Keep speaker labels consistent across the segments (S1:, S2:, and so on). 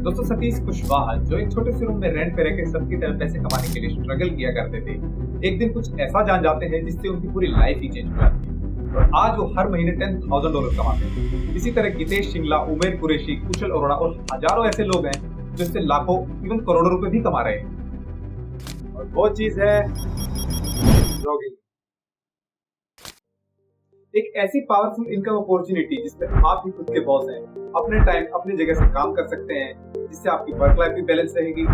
S1: दोस्तों सतीश कुशवाहा जो एक छोटे से रूम में रेंट पे रह के सबकी तरह पैसे कमाने के लिए स्ट्रगल किया करते थे, एक दिन कुछ ऐसा जान जाते हैं जिससे उनकी पूरी लाइफ ही चेंज हो जाती है और आज वो हर महीने $10,000 कमाते हैं। इसी तरह गितेश शिंगला, उमेर कुरैशी, कुशल अरोड़ा और हजारों ऐसे लोग हैं जो इससे लाखों इवन करोड़ों रुपए भी कमा रहे हैं। और वो चीज है ब्लॉगिंग, एक ऐसी पावरफुल इनकम अपॉर्चुनिटी जिसमें आप ही खुद के बॉस हैं, अपने टाइम अपनी जगह से काम कर सकते हैं, जिससे आपकी वर्क लाइफ भी बैलेंस रहेगी।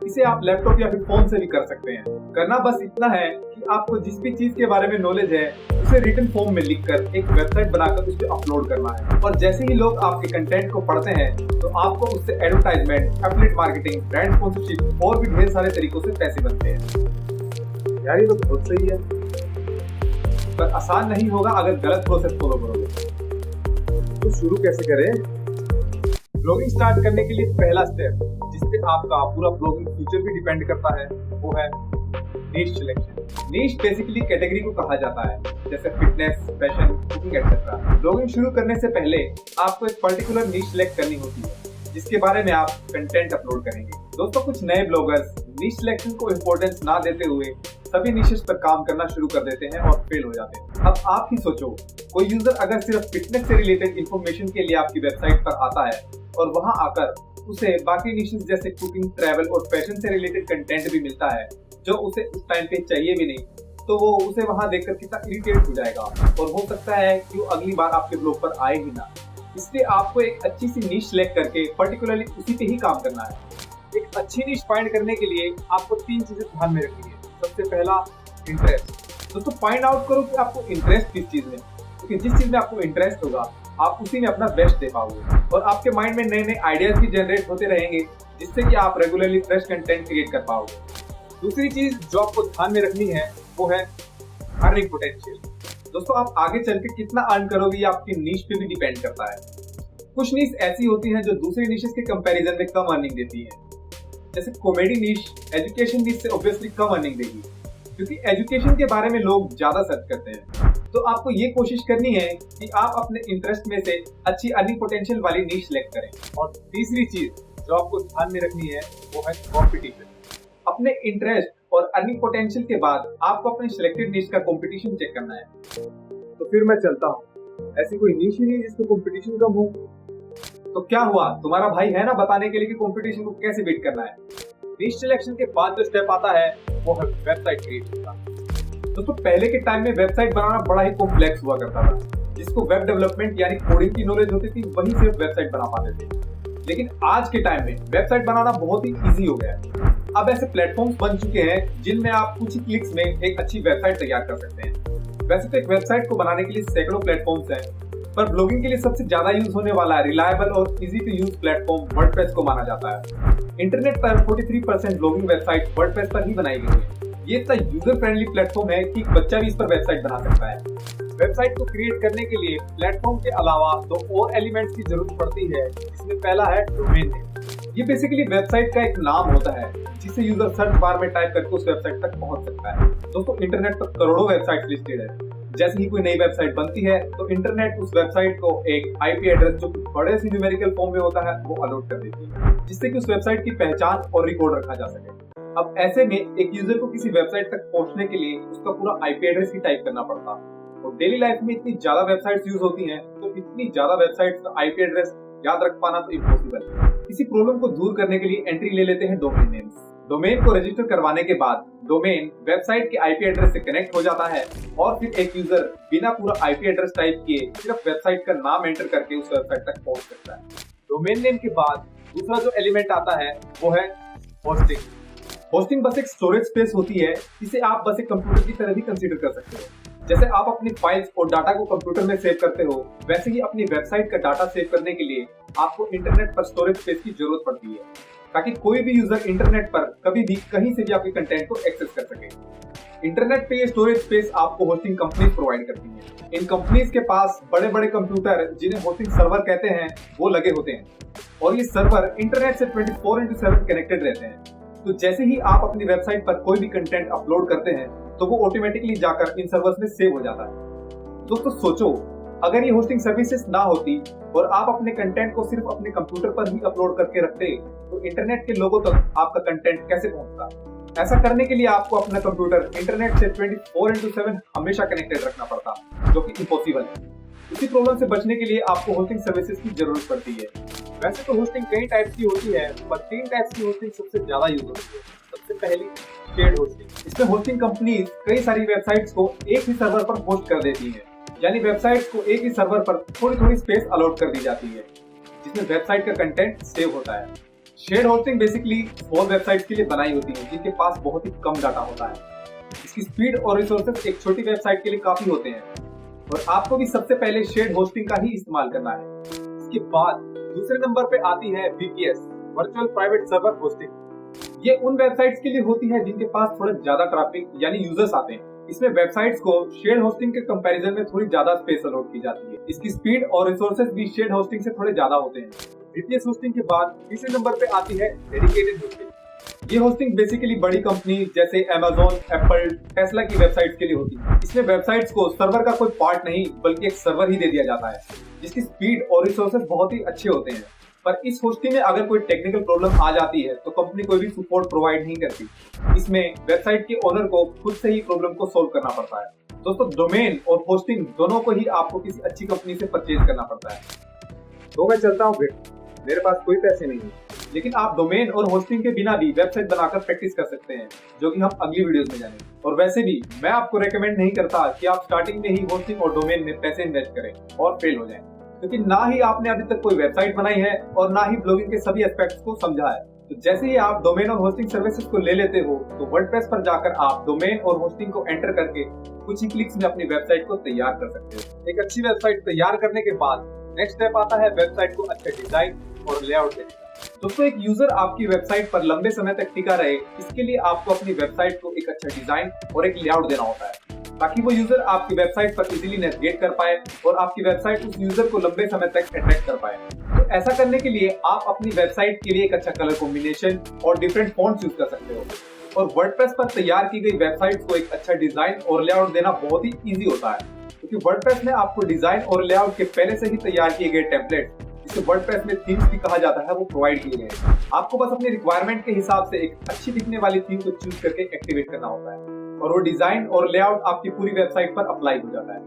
S1: इसे आप लैपटॉप या फिर फोन से भी कर सकते हैं। करना बस इतना है कि आपको जिस भी चीज के बारे में नॉलेज है उसे रिटन फॉर्म में लिखकर एक वेबसाइट बनाकर उस पर अपलोड करना है और जैसे ही लोग आपके कंटेंट को पढ़ते हैं तो आपको उससे advertisement, affiliate marketing, brand sponsorship और भी ढेर सारे तरीकों से पैसे बनते हैं। यार ये तो बहुत सही है, पर आसान नहीं होगा अगर गलत प्रोसेस फॉलो करोगे। तो शुरू कैसे करें? ब्लॉगिंग स्टार्ट करने के लिए पहला स्टेप जिसपे आपका पूरा ब्लॉगिंग फ्यूचर भी डिपेंड करता है वो है नीश सिलेक्शन। नीश बेसिकली कैटेगरी को कहा जाता है, जैसे fitness, fashion, cooking etcetera. Blogging शुरू करने से पहले आपको एक पर्टिकुलर नीश सिलेक्ट करनी होती है जिसके बारे में आप कंटेंट अपलोड करेंगे। दोस्तों कुछ नए ब्लॉगर्स नीश सिलेक्शन को इंपॉर्टेंस ना देते हुए सभी निशेस पर काम करना शुरू कर देते हैं और फेल हो जाते हैं। अब आप ही सोचो, कोई यूजर अगर सिर्फ फिटनेस से रिलेटेड इंफॉर्मेशन के लिए आपकी वेबसाइट पर आता है और वहां आकर उसे बाकी निशेस जैसे कुकिंग, ट्रैवल और फैशन से रिलेटेड कंटेंट भी मिलता है जो उसे उस टाइम पे चाहिए भी नहीं, तो वो उसे वहां देखकर कितना इरिटेट हो जाएगा और हो सकता है कि वो अगली बार आपके ब्लॉग पर आए ही ना। इसलिए आपको एक अच्छी सी नीश सिलेक्ट करके पर्टिकुलरली उसी पे ही काम करना है। एक अच्छी नीश फाइंड करने के लिए आपको 3 चीजें ध्यान में रखनी है। सबसे पहला, इंटरेस्ट। दोस्तों फाइंड आउट करो कि आपको इंटरेस्ट किस चीज में, क्योंकि जिस चीज में आपको इंटरेस्ट होगा आप उसी में अपना बेस्ट दे पाओगे और आपके माइंड में नए नए आइडियाज भी जनरेट होते रहेंगे जिससे कि आप रेगुलरली फ्रेश कंटेंट क्रिएट कर पाओगे। दूसरी चीज जो आपको ध्यान में रखनी है वो है अर्निंग पोटेंशियल। दोस्तों आप आगे चल के कितना अर्न करोगे ये आपकी नीश पे भी डिपेंड करता है। कुछ नीश ऐसी होती हैं जो दूसरी नीशेस के कंपैरिजन में कम अर्निंग देती है, जैसे कॉमेडी नीश एजुकेशन नीश से ऑब्वियसली कम अर्निंग देगी क्योंकि एजुकेशन के बारे में लोग ज्यादा सर्च करते हैं। तो आपको ये कोशिश करनी है कि आप अपने इंटरेस्ट में से अच्छी अर्निंग पोटेंशियल वाली नीश सिलेक्ट करें। और तीसरी चीज जो आपको ध्यान में रखनी है वो है कंपटीशन। अपने इंटरेस्ट और अर्निंग पोटेंशियल के बाद आपको अपने सिलेक्टेड नीश का कंपटीशन चेक करना है। तो फिर मैं चलता हूँ, ऐसी कोई नीश ही नहीं जिसको कंपटीशन कम हो। तो क्या हुआ, तुम्हारा भाई है ना बताने के लिए कि कंपटीशन को कैसे बीट करना है। नीश सिलेक्शन के बाद जो स्टेप आता है वो है वेबसाइट क्रिएशन का। दोस्तों पहले के टाइम में वेबसाइट बनाना बड़ा ही कॉम्प्लेक्स हुआ करता था। जिसको वेब डेवलपमेंट यानी कोडिंग की नॉलेज होती थी वही सिर्फ वेबसाइट बना पाते थे, लेकिन आज के टाइम में वेबसाइट बनाना बहुत ही इजी हो गया है। अब ऐसे प्लेटफॉर्म्स बन चुके हैं जिनमें आप कुछ ही क्लिक्स में एक अच्छी वेबसाइट तैयार कर सकते हैं। वैसे तो एक वेबसाइट को बनाने के लिए सैकड़ों प्लेटफॉर्म्स हैं, पर ब्लॉगिंग के लिए सबसे ज्यादा यूज होने वाला रिलायबल और easy to use platform WordPress को माना जाता है। इंटरनेट पर 43% ब्लॉगिंग वेबसाइट वर्डप्रेस पर ही बनाई गई है। ये इतना यूजर फ्रेंडली प्लेटफॉर्म है कि बच्चा भी इस पर वेबसाइट बना सकता है। वेबसाइट को क्रिएट करने के लिए प्लेटफॉर्म के अलावा 2 और एलिमेंट्स की जरूरत पड़ती है, जिसमें पहला है डोमेन नेम। ये बेसिकली वेबसाइट का एक नाम होता है जिसे यूजर सर्च बार में टाइप करके उस वेबसाइट तक पहुंच सकता है। दोस्तों इंटरनेट पर करोड़ों वेबसाइट लिस्टेड है। जैसे ही कोई नई वेबसाइट बनती है तो इंटरनेट उस वेबसाइट को एक आईपी एड्रेस जो बड़े से न्यूमेरिकल फॉर्म में होता है वो अलॉट कर देती है, जिससे कि उस वेबसाइट की पहचान और रिकॉर्ड रखा जा सके। अब ऐसे में एक यूजर को किसी वेबसाइट तक पहुंचने के लिए उसका पूरा आईपी एड्रेस ही टाइप करना पड़ता है और डेली लाइफ में इतनी ज्यादा वेबसाइट्स यूज होती हैं तो इतनी ज्यादा वेबसाइट्स का आईपी एड्रेस याद रख पाना तो इम्पॉसिबल है। इसी प्रॉब्लम को दूर करने के लिए एंट्री ले लेते हैं डोमेन नेम्स। डोमेन को रजिस्टर करवाने के बाद डोमेन वेबसाइट के आईपी एड्रेस से कनेक्ट हो जाता है और फिर एक यूजर बिना पूरा आईपी एड्रेस टाइप किए सिर्फ वेबसाइट का नाम एंटर करके उस वेबसाइट तक पहुंच सकता है। डोमेन नेम के बाद दूसरा जो एलिमेंट आता है वो है होस्टिंग। होस्टिंग बस एक स्टोरेज स्पेस होती है जिसे आप बस एक कंप्यूटर की तरह भी कंसीडर कर सकते हो। जैसे आप अपनी फाइल्स और डाटा को कंप्यूटर में सेव करते हो, वैसे ही अपनी वेबसाइट का डाटा सेव करने के लिए आपको इंटरनेट पर स्टोरेज स्पेस की जरूरत पड़ती है, ताकि कोई भी यूजर इंटरनेट पर कभी भी कहीं से भी आपके कंटेंट को एक्सेस कर सके। इंटरनेट पे ये स्टोरेज स्पेस आपको होस्टिंग कंपनीज प्रोवाइड करती हैं। इन कंपनीज के पास बड़े बड़े कंप्यूटर जिन्हें होस्टिंग सर्वर कहते हैं वो लगे होते हैं और ये सर्वर इंटरनेट से 24/7 कनेक्टेड रहते हैं। तो जैसे ही आप अपनी वेबसाइट पर कोई भी कंटेंट अपलोड करते हैं तो वो ऑटोमेटिकली जाकर इन सर्वर्स में सेव हो जाता है। दोस्तों सोचो, अगर ये होस्टिंग सर्विसेज ना होती और आप अपने कंटेंट को सिर्फ अपने कंप्यूटर पर ही अपलोड करके रखते तो इंटरनेट के लोगों तक आपका कंटेंट कैसे पहुंचता। ऐसा करने के लिए आपको अपना कंप्यूटर इंटरनेट से 24/7 हमेशा कनेक्टेड रखना पड़ता, जो कि इम्पॉसिबल है। इसी प्रॉब्लम से बचने के लिए आपको होस्टिंग सर्विसेज की जरूरत पड़ती है। वैसे तो होस्टिंग कई टाइप्स की होती है, पर 3 टाइप्स की होस्टिंग सबसे ज्यादा यूज होती है। सबसे पहली शेयर्ड होस्टिंग। इसमें होस्टिंग कंपनीज कई सारी वेबसाइट्स को एक ही सर्वर पर होस्ट कर देती है, यानी वेबसाइट्स को एक ही सर्वर पर थोड़ी थोड़ी स्पेस अलॉट कर दी जाती है, जिसमें वेबसाइट का कंटेंट सेव होता है। Shared hosting basically small websites के लिए बनाई होती है, जिनके पास बहुत ही कम डाटा होता है। इसकी स्पीड और रिसोर्सेज एक छोटी वेबसाइट के लिए काफी होते हैं, और आपको भी सबसे पहले शेयर्ड होस्टिंग का ही इस्तेमाल करना है। इसके बाद दूसरे नंबर पे आती है VPS, virtual private server hosting. ये उन वेबसाइट्स के लिए होती है जिनके पास थोड़ा ज्यादा ट्रैफिक यानी यूजर्स आते हैं। इसमें वेबसाइट्स को शेयर्ड होस्टिंग के कंपैरिजन में थोड़ी ज्यादा स्पेस अलॉट की जाती है। इसकी स्पीड और रिसोर्सेज भी शेयर्ड होस्टिंग से थोड़े ज्यादा होते हैं। VPS होस्टिंग के बाद तीसरे नंबर पे आती है डेडिकेटेड होस्टिंग। ये होस्टिंग बेसिकली बड़ी कंपनी जैसे Amazon, एप्पल, टेस्ला की वेबसाइट्स के लिए होती है। इसमें वेबसाइट्स को सर्वर का कोई पार्ट नहीं बल्कि एक सर्वर ही दे दिया जाता है, जिसकी स्पीड और रिसोर्सेज बहुत ही अच्छे होते हैं। पर इस होस्टिंग में अगर कोई टेक्निकल प्रॉब्लम आ जाती है तो कंपनी कोई भी सपोर्ट प्रोवाइड नहीं करती। इसमें वेबसाइट के ओनर को खुद से ही प्रॉब्लम को सोल्व करना पड़ता है। दोस्तों, डोमेन और होस्टिंग दोनों को ही आपको किसी अच्छी कंपनी से परचेज करना पड़ता है। तो मैं चलता हूँ फिर, मेरे पास कोई पैसे नहीं है, लेकिन आप डोमेन और होस्टिंग के बिना भी वेबसाइट बनाकर प्रैक्टिस कर सकते हैं, जो कि हम अगली वीडियोस में जानेंगे। और वैसे भी मैं आपको रेकमेंड नहीं करता कि आप स्टार्टिंग में ही होस्टिंग और डोमेन में पैसे इन्वेस्ट करें और फेल हो जाएं, क्योंकि ना ही आपने अभी तक कोई वेबसाइट बनाई है और ना ही ब्लॉगिंग के सभी एस्पेक्ट्स को समझा है। तो जैसे ही आप डोमेन और होस्टिंग सर्विसेज को ले लेते हो तो वर्डप्रेस पर जाकर आप डोमेन और होस्टिंग को एंटर करके कुछ ही क्लिक्स में अपनी वेबसाइट को तैयार कर सकते हो। एक अच्छी वेबसाइट तैयार करने के बाद नेक्स्ट स्टेप आता है वेबसाइट को अच्छा डिजाइन और लेआउट देने का। दोस्तों, एक यूजर आपकी वेबसाइट पर लंबे समय तक टिका रहे, इसके लिए आपको अपनी वेबसाइट को एक अच्छा डिजाइन और एक लेआउट देना होता है, ताकि वो यूजर आपकी वेबसाइट पर इजीली नेविगेट कर पाए और आपकी वेबसाइट उस यूजर को लंबे समय तक अट्रैक्ट कर पाए। तो ऐसा करने के लिए आप अपनी वेबसाइट के लिए एक अच्छा कलर कॉम्बिनेशन और डिफरेंट फॉन्ट्स यूज कर सकते हो। और वर्डप्रेस पर तैयार की गई वेबसाइट्स को एक अच्छा डिजाइन और लेआउट देना बहुत ही इजी होता है, क्योंकि वर्डप्रेस में आपको डिजाइन और लेआउट के पहले से ही तैयार किए गए टेम्पलेट, जिसे वर्डप्रेस में थीम्स भी कहा जाता है, वो प्रोवाइड किए गए हैं। आपको बस अपनी रिक्वायरमेंट के हिसाब से एक अच्छी दिखने वाली थीम को चूज करके एक्टिवेट करना होता है, और वो डिजाइन और लेआउट आपकी पूरी वेबसाइट पर अप्लाई हो जाता है।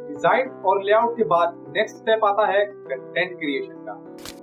S1: डिजाइन और लेआउट के बाद नेक्स्ट स्टेप आता है कंटेंट क्रिएशन का।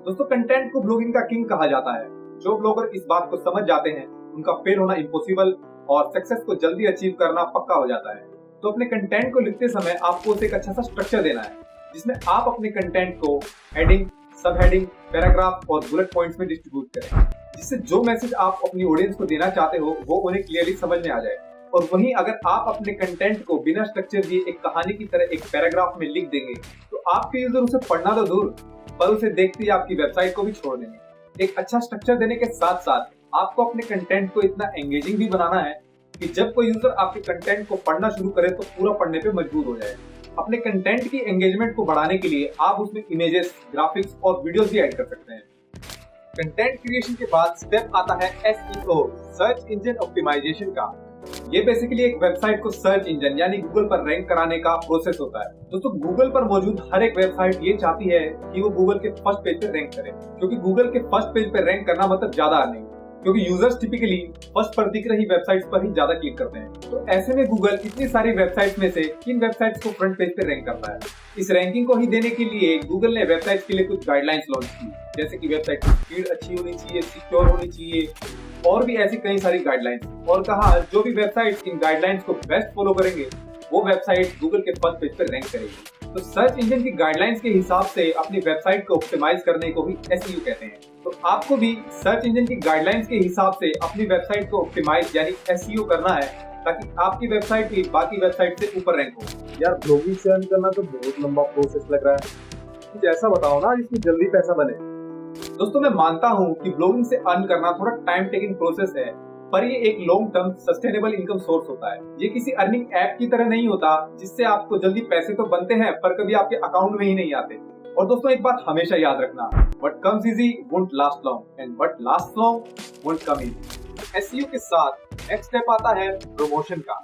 S1: दोस्तों, कंटेंट को ब्लॉगिंग का किंग कहा जाता है। जो ब्लॉगर इस बात को समझ जाते हैं उनका फेल होना इम्पॉसिबल और सक्सेस को जल्दी अचीव करना पक्का हो जाता है। तो अपने कंटेंट को लिखते समय आपको उसे एक अच्छा सा स्ट्रक्चर देना है, जिसमें आप अपने कंटेंट को हेडिंग, सब हेडिंग, पैराग्राफ और बुलेट पॉइंट्स में डिस्ट्रीब्यूट करें, जिससे जो मैसेज आप अपनी ऑडियंस को देना चाहते हो वो उन्हें क्लियरली समझ में आ जाए। और वहीं अगर आप अपने कंटेंट को बिना स्ट्रक्चर दिए एक कहानी की तरह एक पैराग्राफ में लिख देंगे तो आपके यूजर उसे पढ़ना तो दूर, पर उसे देखते ही आपकी वेबसाइट को भी छोड़ देंगे। एक अच्छा स्ट्रक्चर देने के साथ साथ आपको अपने कंटेंट को इतना एंगेजिंग भी बनाना है कि जब कोई यूजर आपके कंटेंट को पढ़ना शुरू करे तो पूरा पढ़ने पे मजबूर हो जाए। अपने कंटेंट की एंगेजमेंट को बढ़ाने के लिए आप उसमें इमेजेस, ग्राफिक्स और वीडियोस भी ऐड कर सकते हैं। कंटेंट क्रिएशन के बाद स्टेप आता है SEO, सर्च इंजन ऑप्टिमाइजेशन का। ये बेसिकली एक वेबसाइट को सर्च इंजन यानी गूगल पर रैंक कराने का प्रोसेस होता है। दोस्तों, गूगल पर मौजूद हर एक वेबसाइट ये चाहती है कि वो गूगल के फर्स्ट पेज पे रैंक करे, क्योंकि गूगल के फर्स्ट पेज पे रैंक करना मतलब ज्यादा अर्निंग, क्योंकि यूजर्स टिपिकली फर्स्ट पर दिख रही वेबसाइट्स पर ही ज्यादा क्लिक करते हैं। तो ऐसे में गूगल इतनी सारी वेबसाइट्स में से किन वेबसाइट्स को फ्रंट पेज पे रैंक करता है, इस रैंकिंग को ही देने के लिए गूगल ने वेबसाइट्स के लिए कुछ गाइडलाइंस लॉन्च की, जैसे कि वेबसाइट की स्पीड अच्छी होनी चाहिए, सिक्योर होनी चाहिए और भी ऐसी कई सारी गाइडलाइंस। और कहा जो भी वेबसाइट इन गाइडलाइंस को बेस्ट फॉलो करेंगे वो वेबसाइट गूगल के फर्स्ट पेज पर रैंक करेगी। तो सर्च इंजन की गाइडलाइंस के हिसाब से अपनी वेबसाइट को ऑप्टिमाइज करने को ही SEO कहते हैं। तो आपको भी सर्च इंजन की गाइडलाइंस के हिसाब से अपनी वेबसाइट को ऑप्टिमाइज यानी SEO करना है, ताकि आपकी वेबसाइट भी बाकी वेबसाइट से ऊपर रैंक हो।
S2: यार, ब्लॉगिंग से अर्न करना तो बहुत लंबा प्रोसेस लग रहा है, कुछ ऐसा बताओ ना जिसमें जल्दी पैसा बने।
S1: दोस्तों, मैं मानता हूँ कि ब्लॉगिंग से अर्न करना थोड़ा टाइम टेकिंग प्रोसेस है, पर ये एक long term sustainable income source होता है। ये किसी अर्निंग ऐप की तरह नहीं होता जिससे आपको जल्दी पैसे तो बनते हैं पर कभी आपके अकाउंट में ही नहीं आते। और दोस्तों, एक बात हमेशा याद रखना, what comes easy won't last long and what lasts long won't come easy। SEO के साथ नेक्स्ट स्टेप आता है प्रमोशन का।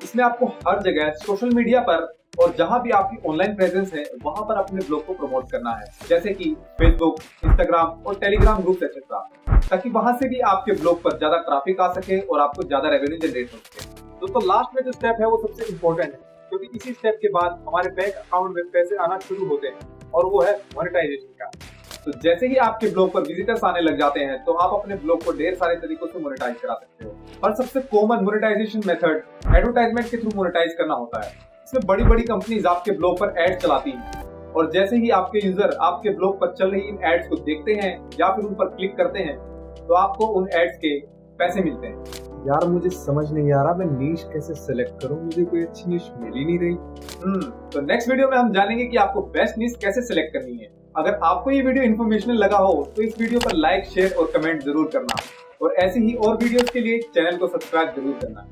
S1: इसमें आपको हर जगह सोशल मीडिया पर और जहां भी आपकी ऑनलाइन प्रेजेंस है वहां पर अपने ब्लॉग को प्रमोट करना है, जैसे कि फेसबुक, इंस्टाग्राम और टेलीग्राम ग्रुप एक्सेट्रा, ताकि वहां से भी आपके ब्लॉग पर ज्यादा ट्रैफिक आ सके और आपको ज्यादा रेवेन्यू जनरेट हो सके।
S2: दोस्तों लास्ट में जो स्टेप है वो सबसे इम्पोर्टेंट है, क्योंकि इसी स्टेप के बाद हमारे बैंक अकाउंट में पैसे आना शुरू होते हैं और वो है मोनेटाइजेशन का।
S1: तो जैसे ही आपके ब्लॉग पर विजिटर्स आने लग जाते हैं तो आप अपने ब्लॉग को ढेर सारे तरीकों से मोनेटाइज करा सकते हो। पर सबसे कॉमन मोनेटाइजेशन मेथड एडवर्टाइजमेंट के थ्रू मोनेटाइज करना होता है। इसमें बड़ी बड़ी कंपनीज आपके ब्लॉग पर एड चलाती हैं और जैसे ही आपके यूजर आपके ब्लॉग पर चल रही इन एड्स को देखते हैं या फिर उन पर क्लिक करते हैं तो आपको उन एड्स के पैसे मिलते हैं।
S2: यार मुझे समझ नहीं आ रहा मैं नीश कैसे सिलेक्ट करूं, मुझे कोई अच्छी नीश मिल ही नहीं रही।
S1: तो नेक्स्ट वीडियो में हम जानेंगे कि आपको बेस्ट नीश कैसे सिलेक्ट करनी है। अगर आपको ये वीडियो इन्फॉर्मेशनल लगा हो तो इस वीडियो पर लाइक, शेयर और कमेंट जरूर करना और ऐसे ही और वीडियोस के लिए चैनल को सब्सक्राइब जरूर करना।